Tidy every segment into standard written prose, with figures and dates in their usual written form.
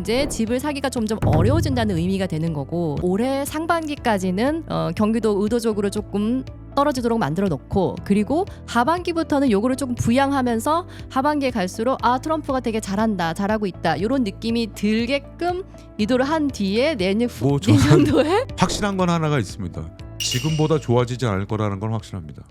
이제 집을 사기가 점점 어려워진다는 의미가 되는 거고, 올해 상반기까지는 경기도 의도적으로 조금 떨어지도록 만들어 놓고, 그리고 하반기부터는 요거를 조금 부양하면서 하반기에 갈수록 트럼프가 되게 잘하고 있다 이런 느낌이 들게끔 이도를 한 뒤에 내년도에 확실한 건 하나가 있습니다. 지금보다 좋아지지 않을 거라는 건 확실합니다.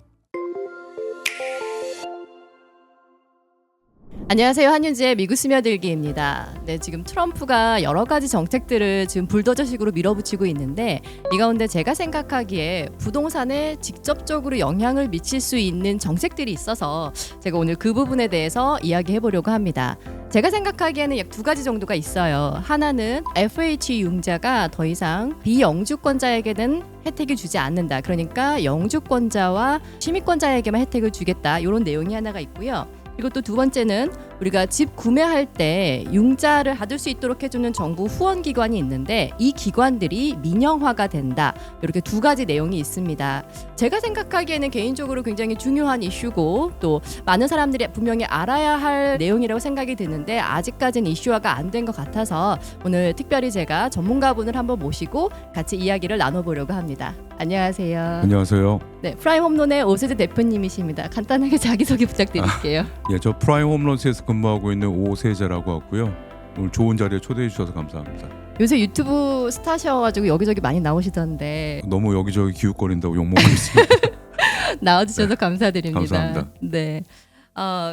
안녕하세요, 한윤지의 미국 스며들기입니다. 네, 지금 트럼프가 여러 가지 정책들을 지금 불도저식으로 밀어붙이고 있는데, 이 가운데 제가 생각하기에 부동산에 직접적으로 영향을 미칠 수 있는 정책들이 있어서 제가 오늘 그 부분에 대해서 이야기해 보려고 합니다. 제가 생각하기에는 약 두 가지 정도가 있어요. 하나는 FH 융자가 더 이상 비영주권자에게는 혜택을 주지 않는다. 그러니까 영주권자와 시민권자에게만 혜택을 주겠다. 이런 내용이 하나가 있고요. 그리고 또 두 번째는 우리가 집 구매할 때 융자를 받을 수 있도록 해주는 정부 후원 기관이 있는데, 이 기관들이 민영화가 된다. 이렇게 두 가지 내용이 있습니다. 제가 생각하기에는 개인적으로 굉장히 중요한 이슈고, 또 많은 사람들이 분명히 알아야 할 내용이라고 생각이 드는데 아직까지는 이슈화가 안 된 것 같아서 오늘 특별히 제가 전문가분을 한번 모시고 같이 이야기를 나눠보려고 합니다. 안녕하세요. 안녕하세요. 네, 프라임 홈론의 오세재 대표님이십니다. 간단하게 자기소개 부탁드릴게요. 예, 저 프라임 홈런스에서 근무하고 있는 오세재라고 하고요. 오늘 좋은 자리에 초대해 주셔서 감사합니다. 요새 유튜브 스타셔가지고 여기저기 많이 나오시던데 너무 여기저기 기웃거린다고 욕먹고 있습니다. 나와주셔서 감사드립니다. 감사합니다. 네.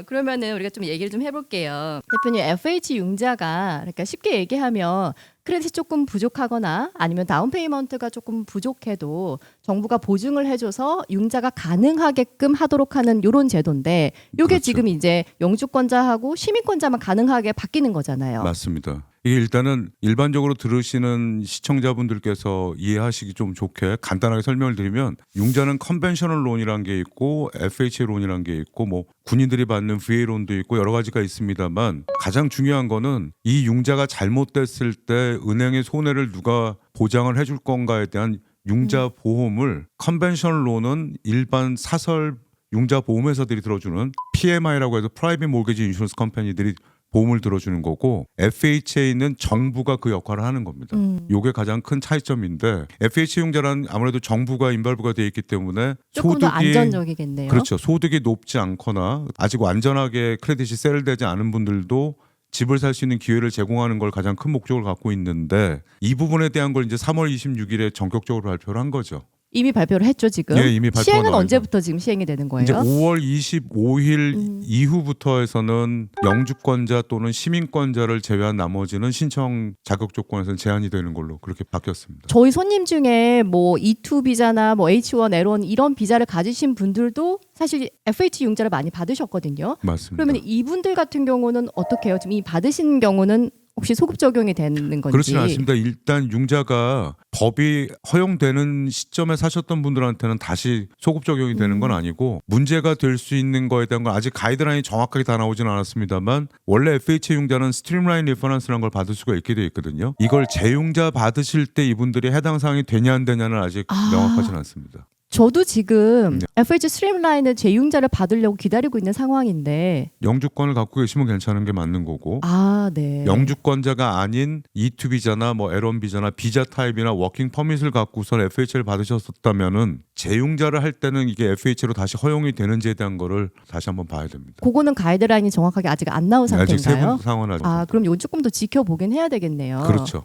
그러면은 우리가 좀 얘기를 좀 해볼게요. 대표님, FH 융자가 그러니까 쉽게 얘기하면 크레딧 조금 부족하거나 아니면 다운페이먼트가 조금 부족해도 정부가 보증을 해줘서 융자가 가능하게끔 하도록 하는 이런 제도인데, 이게 그렇죠. 지금 이제 영주권자하고 시민권자만 가능하게 바뀌는 거잖아요. 맞습니다. 이게 일단은 일반적으로 들으시는 시청자분들께서 이해하시기 좀 좋게 간단하게 설명을 드리면, 융자는 컨벤셔널 론이라는 게 있고 FHA 론이라는 게 있고 뭐 군인들이 받는 VA 론도 있고 여러 가지가 있습니다만, 가장 중요한 거는 이 융자가 잘못됐을 때 은행의 손해를 누가 보장을 해줄 건가에 대한 융자 보험을 컨벤셔널 론은 일반 사설 융자 보험회사들이 들어주는 PMI라고 해서 프라이빗 모기지 인슈런스 컴퍼니들이 보험을 들어주는 거고, FHA는 정부가 그 역할을 하는 겁니다. 이게 가장 큰 차이점인데, FHA 융자는 아무래도 정부가 인발부가 되어 있기 때문에 조금 더 안전적이겠네요. 그렇죠. 소득이 높지 않거나 아직 완전하게 크레딧이 셀되지 않은 분들도 집을 살 수 있는 기회를 제공하는 걸 가장 큰 목적을 갖고 있는데, 이 부분에 대한 걸 이제 3월 26일에 전격적으로 발표를 한 거죠. 이미 발표를 했죠, 지금. 예, 이미 발표가 시행은 나와요. 언제부터 지금 시행이 되는 거예요? 이제 5월 25일 이후부터 해서는 영주권자 또는 시민권자를 제외한 나머지는 신청 자격 조건에서는 제한이 되는 걸로 그렇게 바뀌었습니다. 저희 손님 중에 뭐 E2 비자나 뭐 H1, L1 이런 비자를 가지신 분들도 사실 FH 융자를 많이 받으셨거든요. 맞습니다. 그러면 이분들 같은 경우는 어떻게 해요? 지금 이 받으신 경우는 혹시 소급 적용이 되는 건지? 그렇지는 않습니다. 일단 융자가 법이 허용되는 시점에 사셨던 분들한테는 다시 소급 적용이 되는 건 아니고, 문제가 될 수 있는 거에 대한 건 아직 가이드라인이 정확하게 다 나오지는 않았습니다만, 원래 FHA 융자는 스트림라인 리퍼런스라는 걸 받을 수가 있게 되어 있거든요. 이걸 재융자 받으실 때 이분들이 해당 사항이 되냐 안 되냐는 아직 명확하지는 않습니다. 저도 지금 FH 스트림라인을 재융자를 받으려고 기다리고 있는 상황인데, 영주권을 갖고 계시면 괜찮은 게 맞는 거고, 네. 영주권자가 아닌 E2 비자나 뭐 L1 비자나 비자 타입이나 워킹 퍼밋을 갖고선 FHA를 받으셨었다면은 재융자를 할 때는 이게 FHA로 다시 허용이 되는지에 대한 거를 다시 한번 봐야 됩니다. 그거는 가이드라인이 정확하게 아직 안 나온 상태인가요? 아직 세부 상황은 아직. 그럼 이거 조금 더 지켜보긴 해야 되겠네요. 그렇죠.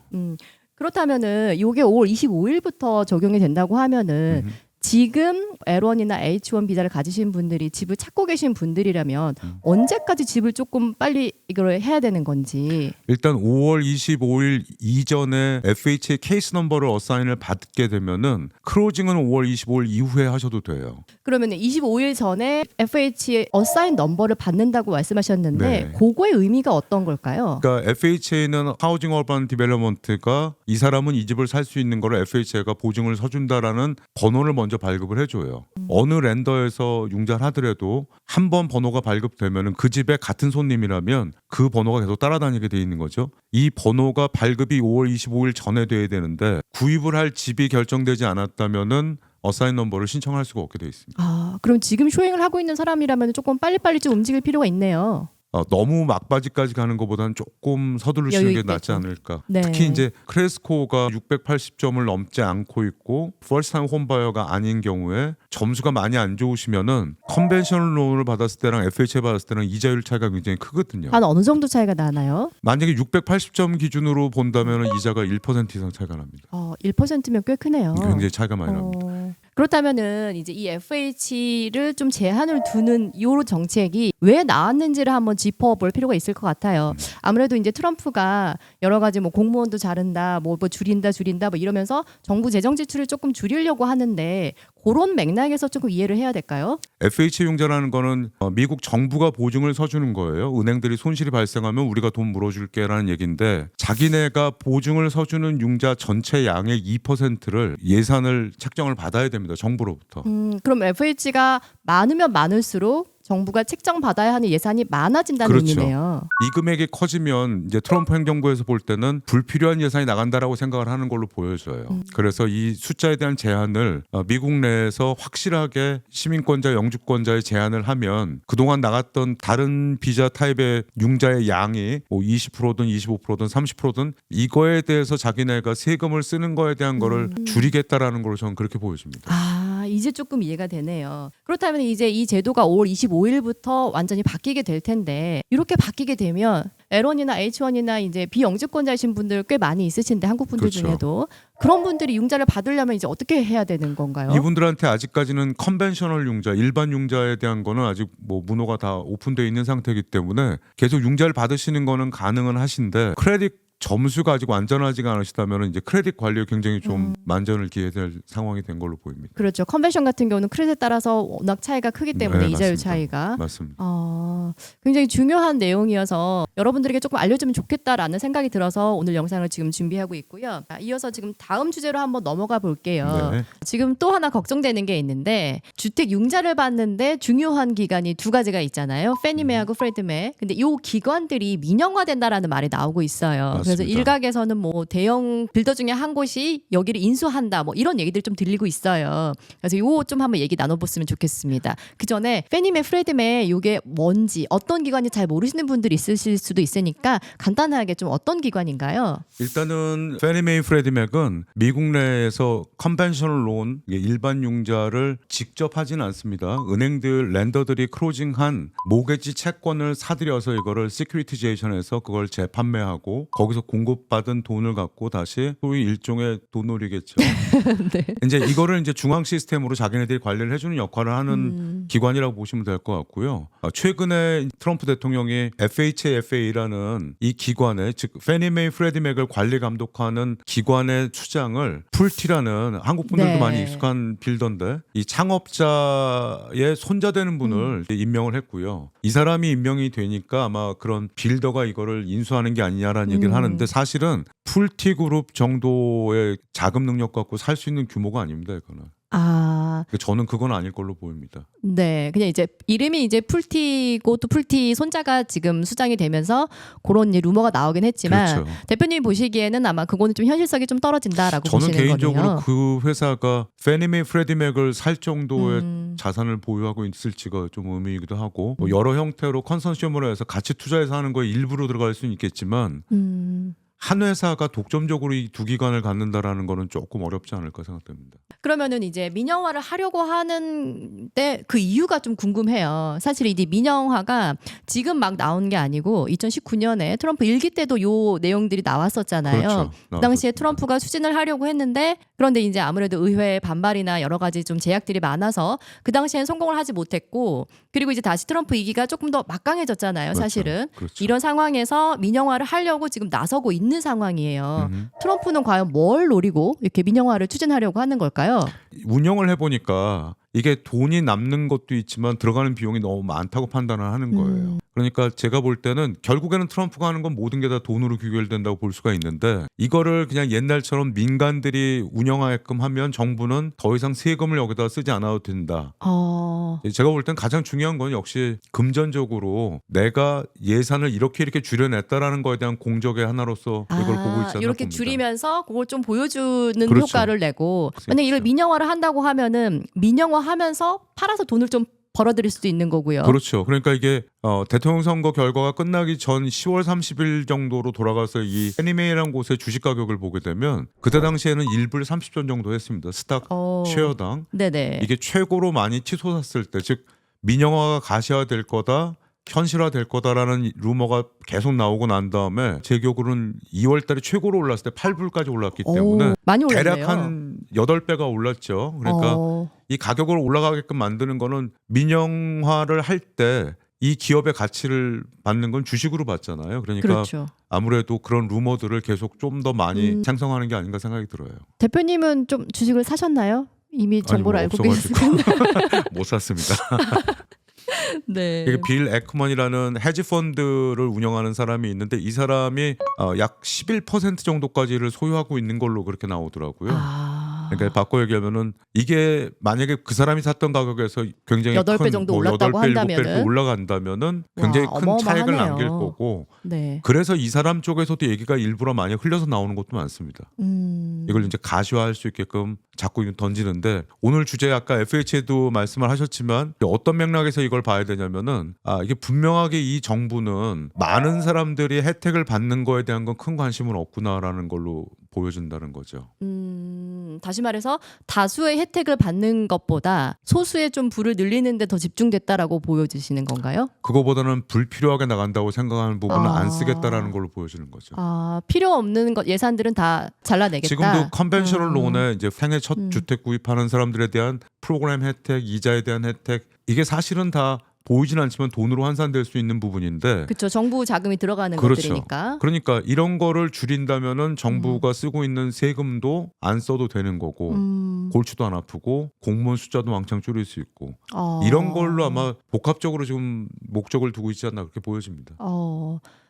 그렇다면은 이게 5월 25일부터 적용이 된다고 하면은 지금 L1이나 H1 비자를 가지신 분들이 집을 찾고 계신 분들이라면 언제까지 집을 조금 빨리 이걸 해야 되는 건지. 일단 5월 25일 이전에 FHA 케이스 넘버를 어사인을 받게 되면은 크로징은 5월 25일 이후에 하셔도 돼요. 그러면 25일 전에 FHA 어사인 넘버를 받는다고 말씀하셨는데, 네. 그거의 의미가 어떤 걸까요? 그러니까 FHA는 하우징 어반 디벨롭먼트가 이 사람은 이 집을 살 수 있는 거를 FHA가 보증을 서준다라는 번호를 먼저 발급을 해줘요. 어느 랜더에서 융자를 하더라도 한 번 번호가 발급되면은 그 집에 같은 손님이라면 그 번호가 계속 따라다니게 돼 있는 거죠. 이 번호가 발급이 5월 25일 전에 돼야 되는데, 구입을 할 집이 결정되지 않았다면은 어사인 넘버를 신청할 수가 없게 돼 있습니다. 그럼 지금 쇼잉을 하고 있는 사람이라면 조금 빨리빨리 좀 움직일 필요가 있네요. 너무 막바지까지 가는 것보다는 조금 서두르시는 여유 게 있게 낫지 좀. 않을까. 네. 특히 이제 크레딧 스코어가 680점을 넘지 않고 있고 퍼스트 타임 홈바이어가 아닌 경우에 점수가 많이 안 좋으시면은 컨벤셔널 론을 받았을 때랑 FHA 받았을 때랑 이자율 차이가 굉장히 크거든요. 한 어느 정도 차이가 나나요? 만약에 680점 기준으로 본다면 이자가 1% 이상 차이가 납니다. 1%면 꽤 크네요. 굉장히 차이가 많이 납니다. 그렇다면은 이제 이 FH를 좀 제한을 두는 이 정책이 왜 나왔는지를 한번 짚어볼 필요가 있을 것 같아요. 아무래도 이제 트럼프가 여러 가지 뭐 공무원도 자른다, 뭐 줄인다 뭐 이러면서 정부 재정 지출을 조금 줄이려고 하는데 그런 맥락에서 조금 이해를 해야 될까요? FH 융자라는 거는 미국 정부가 보증을 서주는 거예요. 은행들이 손실이 발생하면 우리가 돈 물어줄게라는 얘기인데 자기네가 보증을 서주는 융자 전체 양의 2%를 예산을 책정을 받아야 됩니다. 정부로부터. 그럼 FH가 많으면 많을수록 정부가 책정받아야 하는 예산이 많아진다는 그렇죠. 의미네요. 이 금액이 커지면 이제 트럼프 행정부에서 볼 때는 불필요한 예산이 나간다라고 생각을 하는 걸로 보여져요. 그래서 이 숫자에 대한 제한을 미국 내에서 확실하게 시민권자, 영주권자의 제한을 하면 그동안 나갔던 다른 비자 타입의 융자의 양이 뭐 20%든 25%든 30%든 이거에 대해서 자기네가 세금을 쓰는 거에 대한 거를 줄이겠다라는 걸로 저는 그렇게 보여집니다. 이제 조금 이해가 되네요. 그렇다면 이제 이 제도가 5월 25일부터 완전히 바뀌게 될 텐데 이렇게 바뀌게 되면 L1이나 H1이나 이제 비영주권자이신 분들 꽤 많이 있으신데 한국 분들 그렇죠. 중에도 그런 분들이 융자를 받으려면 이제 어떻게 해야 되는 건가요? 이분들한테 아직까지는 컨벤셔널 융자, 일반 융자에 대한 거는 아직 뭐 문호가 다 오픈되어 있는 상태이기 때문에 계속 융자를 받으시는 거는 가능은 하신데 크레딧 점수가 아직 완전하지가 않으시다면 이제 크레딧 관리에 굉장히 좀 만전을 기해야 될 상황이 된 걸로 보입니다. 그렇죠. 컨벤션 같은 경우는 크레딧에 따라서 워낙 차이가 크기 때문에 네, 이자율 맞습니다. 차이가 맞습니다. 굉장히 중요한 내용이어서 여러분들에게 조금 알려주면 좋겠다라는 생각이 들어서 오늘 영상을 지금 준비하고 있고요. 이어서 지금 다음 주제로 한번 넘어가 볼게요. 네. 지금 또 하나 걱정되는 게 있는데 주택 융자를 받는데 중요한 기관이 두 가지가 있잖아요. 페니메하고 프레드메. 근데 이 기관들이 민영화된다라는 말이 나오고 있어요. 그래서 맞습니다. 일각에서는 뭐 대형 빌더 중에 한 곳이 여기를 인수한다 뭐 이런 얘기들이 좀 들리고 있어요. 그래서 이거 좀 한번 얘기 나눠봤으면 좋겠습니다. 그 전에 페니메, 프레드메 이게 뭔지 어떤 기관이 잘 모르시는 분들이 있으실 수도 있으니까 간단하게 좀 어떤 기관인가요? 일단은 페니메이 프레디맥은 미국 내에서 컨벤셔널 론, 일반 융자를 직접 하진 않습니다. 은행들, 렌더들이 크로징한 모게지 채권을 사들여서 이거를 시큐리티제이션해서 그걸 재판매하고 거기서 공급받은 돈을 갖고 다시 소위 일종의 돈놀이겠죠. 네. 이제 이거를 이제 중앙 시스템으로 자기네들이 관리를 해주는 역할을 하는 기관이라고 보시면 될 것 같고요. 최근에 트럼프 대통령이 FHA라는 이 기관의 즉 페니메이 프레디맥을 관리 감독하는 기관의 수장을 풀티라는 한국 분들도 네. 많이 익숙한 빌던데 이 창업자의 손자되는 분을 임명을 했고요. 이 사람이 임명이 되니까 아마 그런 빌더가 이거를 인수하는 게 아니냐라는 얘기를 하는데 사실은 풀티 그룹 정도의 자금 능력 갖고 살 수 있는 규모가 아닙니다. 이거는. 저는 그건 아닐 걸로 보입니다. 네, 그냥 이제 이름이 이제 풀티고 또 풀티 손자가 지금 수장이 되면서 그런 루머가 나오긴 했지만 그렇죠. 대표님이 보시기에는 아마 그거는 좀 현실성이 좀 떨어진다라고 저는 보시는 개인적으로 거네요. 그 회사가 페니메이 프레디맥을 살 정도의 자산을 보유하고 있을지가 좀 의미이기도 하고 뭐 여러 형태로 컨소시엄으로 해서 같이 투자해서 하는 거에 일부러 들어갈 수는 있겠지만 한 회사가 독점적으로 이 두 기관을 갖는다라는 거는 조금 어렵지 않을까 생각됩니다. 그러면은 이제 민영화를 하려고 하는데 그 이유가 좀 궁금해요. 사실 이 민영화가 지금 막 나온 게 아니고 2019년에 트럼프 일기 때도 요 내용들이 나왔었잖아요. 그렇죠. 그 당시에 트럼프가 추진을 하려고 했는데 그런데 이제 아무래도 의회 반발이나 여러 가지 좀 제약들이 많아서 그 당시엔 성공을 하지 못했고 그리고 이제 다시 트럼프 이기가 조금 더 막강해졌잖아요. 그렇죠. 사실은. 그렇죠. 이런 상황에서 민영화를 하려고 지금 나서고 있는 상황이에요. 트럼프는 과연 뭘 노리고 이렇게 민영화를 추진하려고 하는 걸까요? 운영을 해보니까 이게 돈이 남는 것도 있지만 들어가는 비용이 너무 많다고 판단을 하는 거예요. 그러니까 제가 볼 때는 결국에는 트럼프가 하는 건 모든 게 다 돈으로 귀결된다고 볼 수가 있는데 이거를 그냥 옛날처럼 민간들이 운영하게끔 하면 정부는 더 이상 세금을 여기다 쓰지 않아도 된다. 제가 볼 땐 가장 중요한 건 역시 금전적으로 내가 예산을 이렇게 줄여냈다라는 거에 대한 공적의 하나로서 이걸 보고 있지 않나 이렇게 봅니다. 줄이면서 그걸 좀 보여주는 그렇죠. 효과를 내고 그렇죠. 만약 이걸 민영화를 한다고 하면은 민영화하면서 팔아서 돈을 좀 벌어들일 수도 있는 거고요. 그렇죠. 그러니까 이게 대통령 선거 결과가 끝나기 전 10월 30일 정도로 돌아가서 이 애니메이라는 곳의 주식 가격을 보게 되면 그때 당시에는 1불 30전 정도 했습니다. 스탁 쉐어당. 네네. 이게 최고로 많이 치솟았을 때, 즉 민영화가 가시화될 거다, 현실화될 거다라는 루머가 계속 나오고 난 다음에 제 기억으로는 2월달에 최고로 올랐을 때 8불까지 올랐기 때문에 많이 올랐네요. 대략 한 8배가 올랐죠. 그러니까 이 가격을 올라가게끔 만드는 거는 민영화를 할 때 이 기업의 가치를 받는 건 주식으로 받잖아요. 그러니까 그렇죠. 아무래도 그런 루머들을 계속 좀 더 많이 생성하는 게 아닌가 생각이 들어요. 대표님은 좀 주식을 사셨나요? 이미 정보를 아니, 알고 뭐 없어가지고 계셨을까요? 못 샀습니다. 네. 이게 빌 에크먼이라는 헤지 펀드를 운영하는 사람이 있는데 이 사람이 약 11% 정도까지를 소유하고 있는 걸로 그렇게 나오더라고요. 그러니까 바꿔 얘기하면은 이게 만약에 그 사람이 샀던 가격에서 굉장히 8배 큰 정도 뭐 올랐다고 8배, 7배 한다면은 이렇게 올라간다면은 굉장히 와, 큰 차익을 어마어마하네요. 남길 거고 네. 그래서 이 사람 쪽에서도 얘기가 일부러 많이 흘려서 나오는 것도 많습니다. 이걸 이제 가시화할 수 있게끔 자꾸 던지는데 오늘 주제 아까 FHA도 말씀을 하셨지만 어떤 맥락에서 이걸 봐야 되냐면은 이게 분명하게 이 정부는 많은 사람들이 혜택을 받는 거에 대한 건 큰 관심은 없구나라는 걸로 보여준다는 거죠. 다시 말해서 다수의 혜택을 받는 것보다 소수의 좀 부를 늘리는 데 더 집중됐다라고 보여주시는 건가요? 그거보다는 불필요하게 나간다고 생각하는 부분은 안 쓰겠다라는 걸로 보여주는 거죠. 필요 없는 것 예산들은 다 잘라내겠다. 지금도 컨벤셔널 론에 이제 생애 첫 주택 구입하는 사람들에 대한 프로그램 혜택, 이자에 대한 혜택 이게 사실은 다 보이진 않지만 돈으로 환산될 수 있는 부분인데 그렇죠. 정부 자금이 들어가는 그렇죠. 것들이니까. 그러니까 이런 거를 줄인다면은 정부가 쓰고 있는 세금도 안 써도 되는 거고 골치도 안 아프고 공무원 숫자도 왕창 줄일 수 있고 이런 걸로 아마 복합적으로 지금 목적을 두고 있지 않나 그렇게 보여집니다.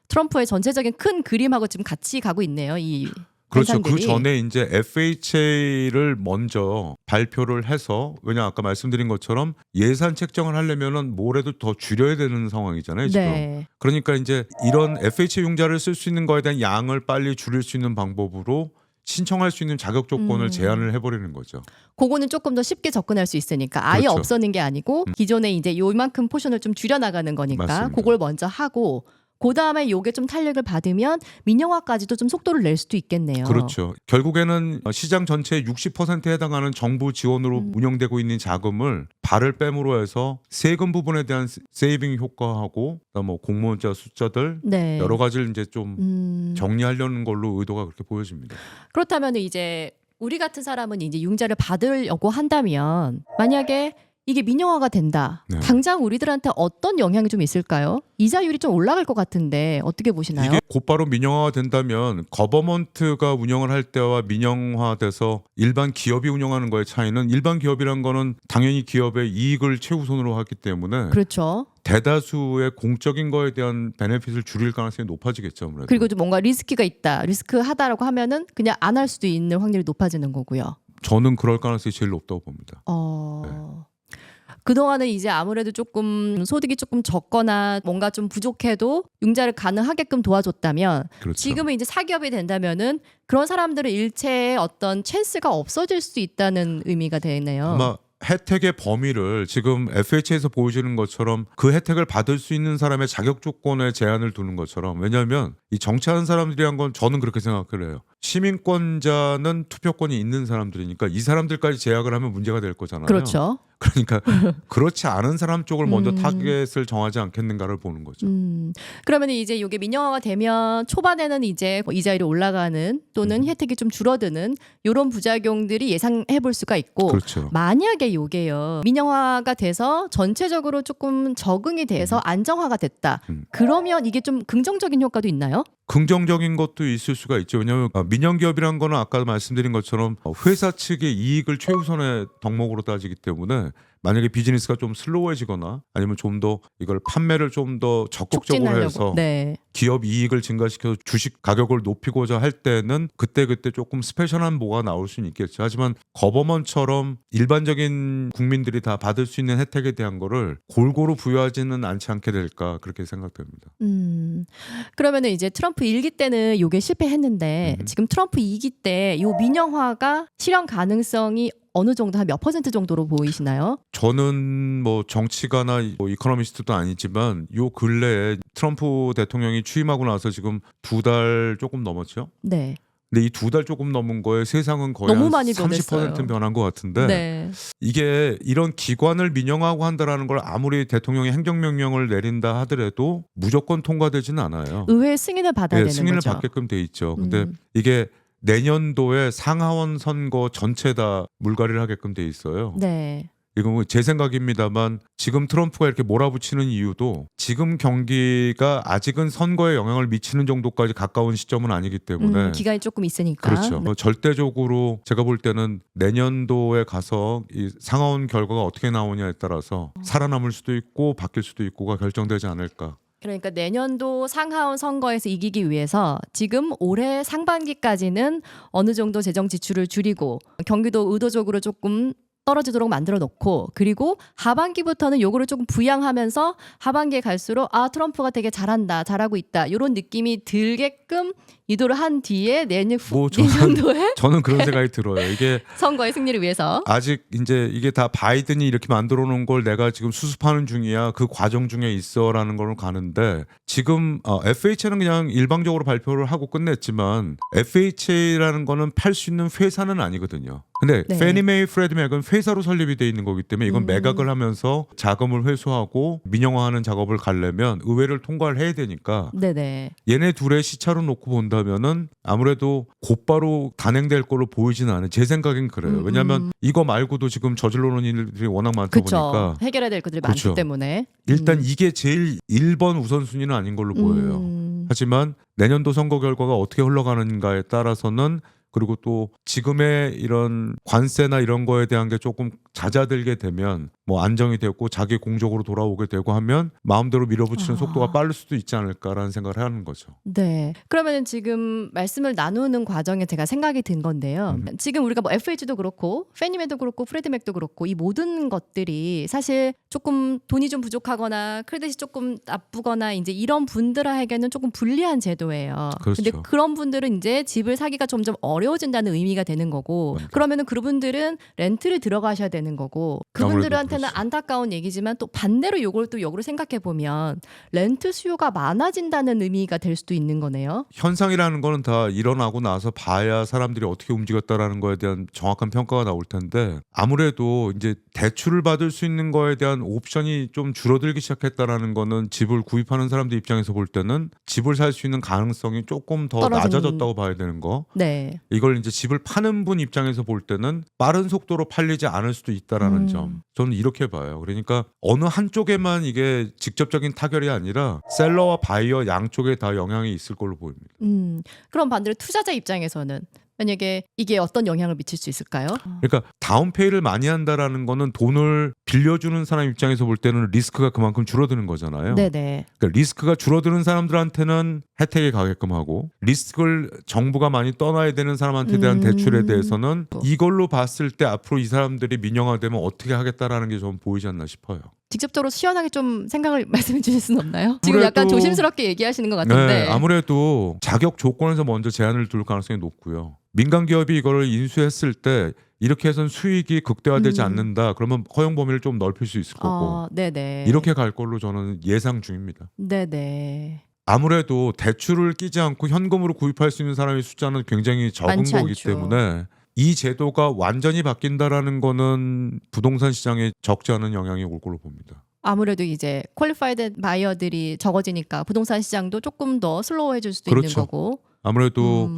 트럼프의 전체적인 큰 그림하고 지금 같이 가고 있네요. 이 그렇죠. 환산들이. 그 전에 이제 FHA를 먼저 발표를 해서 왜냐 아까 말씀드린 것처럼 예산 책정을 하려면은 뭐래도 더 줄여야 되는 상황이잖아요. 지금. 네. 그러니까 이제 이런 FHA 융자를 쓸 수 있는 거에 대한 양을 빨리 줄일 수 있는 방법으로 신청할 수 있는 자격 조건을 제한을 해버리는 거죠. 그거는 조금 더 쉽게 접근할 수 있으니까 아예 그렇죠. 없어는 게 아니고 기존에 이제 요만큼 포션을 좀 줄여나가는 거니까 맞습니다. 그걸 먼저 하고 그 다음에 요게 좀 탄력을 받으면 민영화까지도 좀 속도를 낼 수도 있겠네요. 그렇죠. 결국에는 시장 전체의 60%에 해당하는 정부 지원으로 운영되고 있는 자금을 발을 빼므로 해서 세금 부분에 대한 세이빙 효과하고 뭐 공무원자 숫자들 네. 여러 가지를 이제 좀 정리하려는 걸로 의도가 그렇게 보여집니다. 그렇다면 이제 우리 같은 사람은 이제 융자를 받으려고 한다면 만약에 이게 민영화가 된다. 네. 당장 우리들한테 어떤 영향이 좀 있을까요? 이자율이 좀 올라갈 것 같은데 어떻게 보시나요? 이게 곧바로 민영화가 된다면 거버먼트가 운영을 할 때와 민영화돼서 일반 기업이 운영하는 거의 차이는 일반 기업이란 거는 당연히 기업의 이익을 최우선으로 하기 때문에 그렇죠. 대다수의 공적인 거에 대한 베네핏을 줄일 가능성이 높아지겠죠. 아무래도. 그리고 좀 뭔가 리스크가 있다. 리스크하다라고 하면은 그냥 안 할 수도 있는 확률이 높아지는 거고요. 저는 그럴 가능성이 제일 높다고 봅니다. 그동안은 이제 아무래도 조금 소득이 조금 적거나 뭔가 좀 부족해도 융자를 가능하게끔 도와줬다면 그렇죠. 지금은 이제 사기업이 된다면은 그런 사람들은 일체의 어떤 찬스가 없어질 수 있다는 의미가 되네요. 아마 혜택의 범위를 지금 FHA에서 보여주는 것처럼 그 혜택을 받을 수 있는 사람의 자격 조건에 제한을 두는 것처럼 왜냐하면 이 정치하는 사람들이란 건 저는 그렇게 생각을 해요. 시민권자는 투표권이 있는 사람들이니까 이 사람들까지 제약을 하면 문제가 될 거잖아요. 그렇죠. 그러니까 그렇지 않은 사람 쪽을 먼저 타겟을 정하지 않겠는가를 보는 거죠. 그러면 이제 이게 민영화가 되면 초반에는 이제 뭐 이자율이 올라가는 또는 혜택이 좀 줄어드는 이런 부작용들이 예상해 볼 수가 있고 그렇죠. 만약에 이게요 민영화가 돼서 전체적으로 조금 적응이 돼서 안정화가 됐다. 그러면 이게 좀 긍정적인 효과도 있나요? 긍정적인 것도 있을 수가 있죠. 왜냐하면 민영기업이란 거는 아까 말씀드린 것처럼 회사 측의 이익을 최우선의 덕목으로 따지기 때문에 만약에 비즈니스가 좀 슬로우해지거나 아니면 좀 더 이걸 판매를 좀 더 적극적으로 촉진하려고. 해서 네. 기업 이익을 증가시켜서 주식 가격을 높이고자 할 때는 그때 조금 스페셜한 뭐가 나올 수는 있겠죠. 하지만 거버먼처럼 일반적인 국민들이 다 받을 수 있는 혜택에 대한 거를 골고루 부여하지는 않지 않게 될까 그렇게 생각됩니다. 그러면은 이제 트럼프 1기 때는 요게 실패했는데 지금 트럼프 2기 때 요 민영화가 실현 가능성이 어느 정도 한 몇 % 정도로 보이시나요? 저는 뭐 정치가나 뭐 이코노미스트도 아니지만 요 근래에 트럼프 대통령이 취임하고 나서 지금 2달 조금 넘었죠. 네. 근데 이 2달 조금 넘은 거에 세상은 거의 너무 한 많이 30%는 변했어요. 변한 것 같은데 네. 이게 이런 기관을 민영화하고 한다라는 걸 아무리 대통령이 행정명령을 내린다 하더라도 무조건 통과되지는 않아요. 의회 승인을 받아야 예, 되는 승인을 거죠. 받게끔 돼 있죠. 근데 음. 이게 내년도에 상하원 선거 전체 다 물갈이를 하게끔 돼 있어요. 네. 이거 뭐 제 생각입니다만 지금 트럼프가 이렇게 몰아붙이는 이유도 지금 경기가 아직은 선거에 영향을 미치는 정도까지 가까운 시점은 아니기 때문에 기간이 조금 있으니까. 그렇죠. 네. 뭐 절대적으로 제가 볼 때는 내년도에 가서 이 상하원 결과가 어떻게 나오냐에 따라서 살아남을 수도 있고 바뀔 수도 있고가 결정되지 않을까. 그러니까 내년도 상하원 선거에서 이기기 위해서 지금 올해 상반기까지는 어느 정도 재정 지출을 줄이고 경기도 의도적으로 조금 떨어지도록 만들어 놓고 그리고 하반기부터는 요거를 조금 부양하면서 하반기에 갈수록 아 트럼프가 되게 잘한다 잘하고 있다 이런 느낌이 들게끔 유도를 한 뒤에 뭐 저는- 내년도에 저는 그런 생각이 들어요. 이게 선거의 승리를 위해서 아직 이제 이게 다 바이든이 이렇게 만들어 놓은 걸 내가 지금 수습하는 중이야. 그 과정 중에 있어라는 걸 가는데 지금 FHA는 그냥 일방적으로 발표를 하고 끝냈지만 FHA라는 거는 팔 수 있는 회사는 아니거든요. 근데 네. 페니메이 프레드맥은 회사로 설립이 돼 있는 거기 때문에 이건 매각을 하면서 자금을 회수하고 민영화하는 작업을 가려면 의회를 통과를 해야 되니까 네네 얘네 둘의 시차로 놓고 본다면은 아무래도 곧바로 단행될 걸로 보이지는 않아요. 제 생각엔 그래요. 왜냐하면 이거 말고도 지금 저질러놓은 일들이 워낙 많다 보니까 그렇죠 해결해야 될 것들이 그렇죠. 많기 때문에 일단 이게 제일 1번 우선순위는 아닌 걸로 보여요. 하지만 내년도 선거 결과가 어떻게 흘러가는가에 따라서는 그리고 또 지금의 이런 관세나 이런 거에 대한 게 조금 잦아들게 되면 뭐 안정이 되고 자기 공적으로 돌아오게 되고 하면 마음대로 밀어붙이는 속도가 빠를 수도 있지 않을까라는 생각을 하는 거죠. 네. 그러면 지금 말씀을 나누는 과정에 제가 생각이 든 건데요. 지금 우리가 뭐 FH도 그렇고 페니메도 그렇고 프레드맥도 그렇고 이 모든 것들이 사실 조금 돈이 좀 부족하거나 크레딧이 조금 나쁘거나 이제 이런 분들에게는 조금 불리한 제도예요. 그렇죠. 근데 그런 분들은 이제 집을 사기가 점점 어려워진다는 의미가 되는 거고 그러면은 그분들은 렌트를 들어가셔야 되는 거고 그분들한테는 그렇죠. 안타까운 얘기지만 또 반대로 요걸 또 역으로 생각해 보면 렌트 수요가 많아진다는 의미가 될 수도 있는 거네요. 현상이라는 거는 다 일어나고 나서 봐야 사람들이 어떻게 움직였다라는 거에 대한 정확한 평가가 나올 텐데 아무래도 이제 대출을 받을 수 있는 거에 대한 옵션이 좀 줄어들기 시작했다라는 거는 집을 구입하는 사람들 입장에서 볼 때는 집을 살 수 있는 가능성이 조금 더 떨어지는- 낮아졌다고 봐야 되는 거. 네. 이걸 이제 집을 파는 분 입장에서 볼 때는 빠른 속도로 팔리지 않을 수도 있다라는 점. 저는 이렇게 봐요. 그러니까 어느 한쪽에만 이게 직접적인 타결이 아니라 셀러와 바이어 양쪽에 다 영향이 있을 걸로 보입니다. 그럼 반대로 투자자 입장에서는 만약에 이게 어떤 영향을 미칠 수 있을까요? 그러니까 다운페이를 많이 한다라는 거는 돈을 빌려주는 사람 입장에서 볼 때는 리스크가 그만큼 줄어드는 거잖아요. 네네. 그러니까 리스크가 줄어드는 사람들한테는 혜택이 가게끔 하고 리스크를 정부가 많이 떠나야 되는 사람한테 대한 대출에 대해서는 이걸로 봤을 때 앞으로 이 사람들이 민영화되면 어떻게 하겠다라는 게 좀 보이지 않나 싶어요. 직접적으로 시원하게 좀 생각을 말씀해 주실 수는 없나요? 지금 아무래도- 약간 조심스럽게 얘기하시는 것 같은데. 네, 아무래도 자격 조건에서 먼저 제한을 둘 가능성이 높고요. 민간 기업이 이거를 인수했을 때 이렇게 해서는 수익이 극대화되지 않는다. 그러면 허용 범위를 좀 넓힐 수 있을 거고 네네. 이렇게 갈 걸로 저는 예상 중입니다. 네네. 아무래도 대출을 끼지 않고 현금으로 구입할 수 있는 사람의 숫자는 굉장히 적은 많지 거기 않죠. 때문에 이 제도가 완전히 바뀐다라는 거는 부동산 시장에 적지 않은 영향이 올 걸로 봅니다. 아무래도 이제 퀄리파이드 바이어들이 적어지니까 부동산 시장도 조금 더 슬로우해질 수도 있는 그렇죠. 거고. 아무래도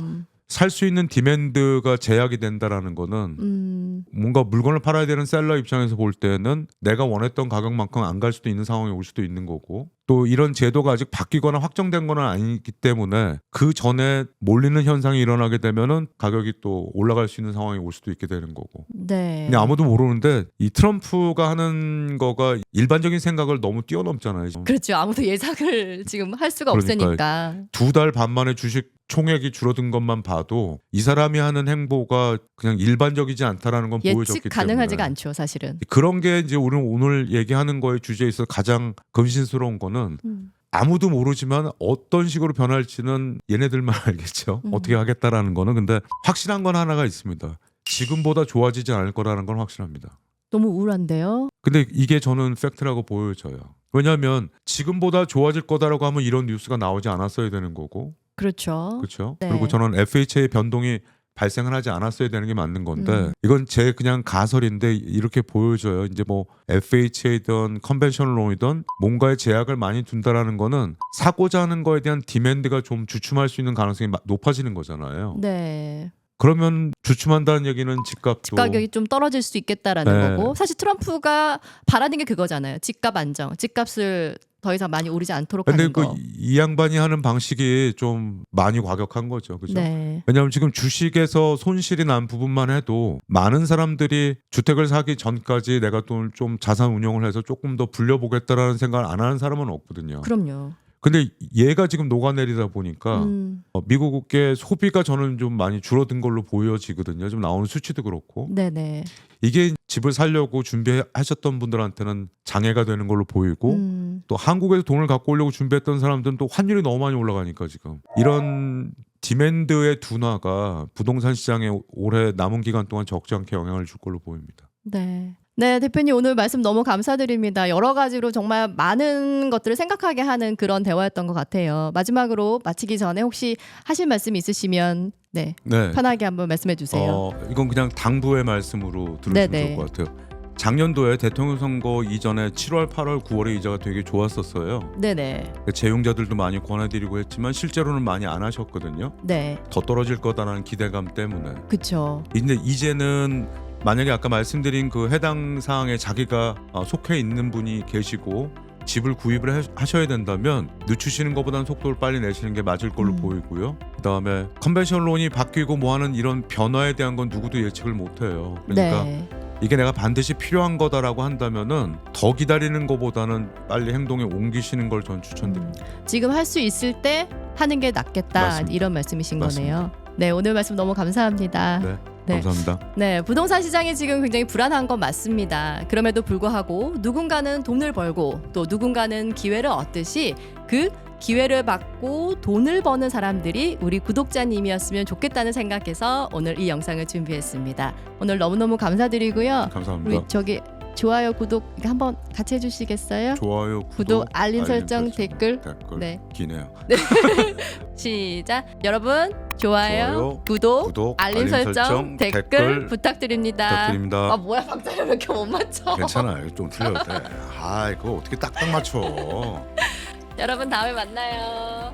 살 수 있는 디맨드가 제약이 된다라는 거는 뭔가 물건을 팔아야 되는 셀러 입장에서 볼 때는 내가 원했던 가격만큼 안 갈 수도 있는 상황이 올 수도 있는 거고 또 이런 제도가 아직 바뀌거나 확정된 건 아니기 때문에 그 전에 몰리는 현상이 일어나게 되면은 가격이 또 올라갈 수 있는 상황이 올 수도 있게 되는 거고. 네. 근데 아무도 모르는데 이 트럼프가 하는 거가 일반적인 생각을 너무 뛰어넘잖아요. 그렇죠. 아무도 예상을 지금 할 수가 그러니까요. 없으니까. 2달 반 만에 주식 총액이 줄어든 것만 봐도 이 사람이 하는 행보가 그냥 일반적이지 않다라는 건 보여줬기 예측 때문에 가능하지가 않죠, 사실은. 그런 게 이제 우리는 오늘 얘기하는 거의 주제에 있어 가장 금신스러운 거는 아무도 모르지만 어떤 식으로 변할지는 얘네들만 알겠죠. 어떻게 하겠다라는 거는. 근데 확실한 건 하나가 있습니다. 지금보다 좋아지지 않을 거라는 건 확실합니다. 너무 우울한데요. 근데 이게 저는 팩트라고 보여져요. 왜냐하면 지금보다 좋아질 거다라고 하면 이런 뉴스가 나오지 않았어야 되는 거고, 그렇죠. 그렇죠? 네. 그리고 저는 FHA 변동이 발생을 하지 않았어야 되는 게 맞는 건데 이건 제 그냥 가설인데 이렇게 보여져요. 이제 뭐 FHA든 컨벤셔널 론이든 뭔가에 제약을 많이 둔다라는 거는 사고자 하는 거에 대한 디맨드가 좀 주춤할 수 있는 가능성이 높아지는 거잖아요. 네. 그러면 주춤한다는 얘기는 집값도 집 가격이 좀 떨어질 수 있겠다라는 네. 거고 사실 트럼프가 바라는 게 그거잖아요. 집값 안정. 집값을 더 이상 많이 오르지 않도록 근데 하는 거. 이 양반이 하는 방식이 좀 많이 과격한 거죠. 그죠? 네. 왜냐하면 지금 주식에서 손실이 난 부분만 해도 많은 사람들이 주택을 사기 전까지 내가 돈을 좀 자산 운용을 해서 조금 더 불려보겠다라는 생각을 안 하는 사람은 없거든요. 그럼요. 근데 얘가 지금 녹아내리다 보니까 미국의 소비가 저는 좀 많이 줄어든 걸로 보여지거든요. 좀 나오는 수치도 그렇고. 네네. 이게 집을 살려고 준비하셨던 분들한테는 장애가 되는 걸로 보이고 또 한국에서 돈을 갖고 오려고 준비했던 사람들은 또 환율이 너무 많이 올라가니까 지금 이런 디맨드의 둔화가 부동산 시장에 올해 남은 기간 동안 적지 않게 영향을 줄 걸로 보입니다. 네. 네, 대표님 오늘 말씀 너무 감사드립니다. 여러 가지로 정말 많은 것들을 생각하게 하는 그런 대화였던 것 같아요. 마지막으로 마치기 전에 혹시 하실 말씀 있으시면 네, 편하게 한번 말씀해 주세요. 이건 그냥 당부의 말씀으로 들으시면 네네. 좋을 것 같아요. 작년도에 대통령 선거 이전에 7월, 8월, 9월에 이자가 되게 좋았었어요. 네네. 재용자들도 많이 권해드리고 했지만 실제로는 많이 안 하셨거든요. 네, 더 떨어질 거다라는 기대감 때문에. 그렇죠. 근데 이제는 만약에 아까 말씀드린 그 해당 사항에 자기가 속해 있는 분이 계시고 집을 구입을 하셔야 된다면 늦추시는 것보다는 속도를 빨리 내시는 게 맞을 걸로 보이고요. 그다음에 컨벤셔널 론이 바뀌고 뭐하는 이런 변화에 대한 건 누구도 예측을 못해요. 그러니까 네. 이게 내가 반드시 필요한 거다라고 한다면은 더 기다리는 것보다는 빨리 행동에 옮기시는 걸 전 추천드립니다. 지금 할 수 있을 때 하는 게 낫겠다 맞습니다. 이런 말씀이신 맞습니다. 거네요. 네, 오늘 말씀 너무 감사합니다. 네, 네. 감사합니다. 네, 부동산 시장이 지금 굉장히 불안한 건 맞습니다. 그럼에도 불구하고 누군가는 돈을 벌고 또 누군가는 기회를 얻듯이 그 기회를 받고 돈을 버는 사람들이 우리 구독자님이었으면 좋겠다는 생각에서 오늘 이 영상을 준비했습니다. 오늘 너무너무 감사드리고요. 감사합니다. 우리 저기 좋아요, 구독 이거 한번 같이 해주시겠어요? 좋아요, 구독, 알림 설정, 댓글. 네. 네. 기네요. 시작. 여러분 좋아요, 좋아요, 구독, 알림 설정, 댓글 부탁드립니다. 부탁드립니다. 아 뭐야 박자를 왜 이렇게 못 맞춰? 괜찮아요. 좀 틀려도 돼. 그거 어떻게 딱딱 맞춰. 여러분 다음에 만나요.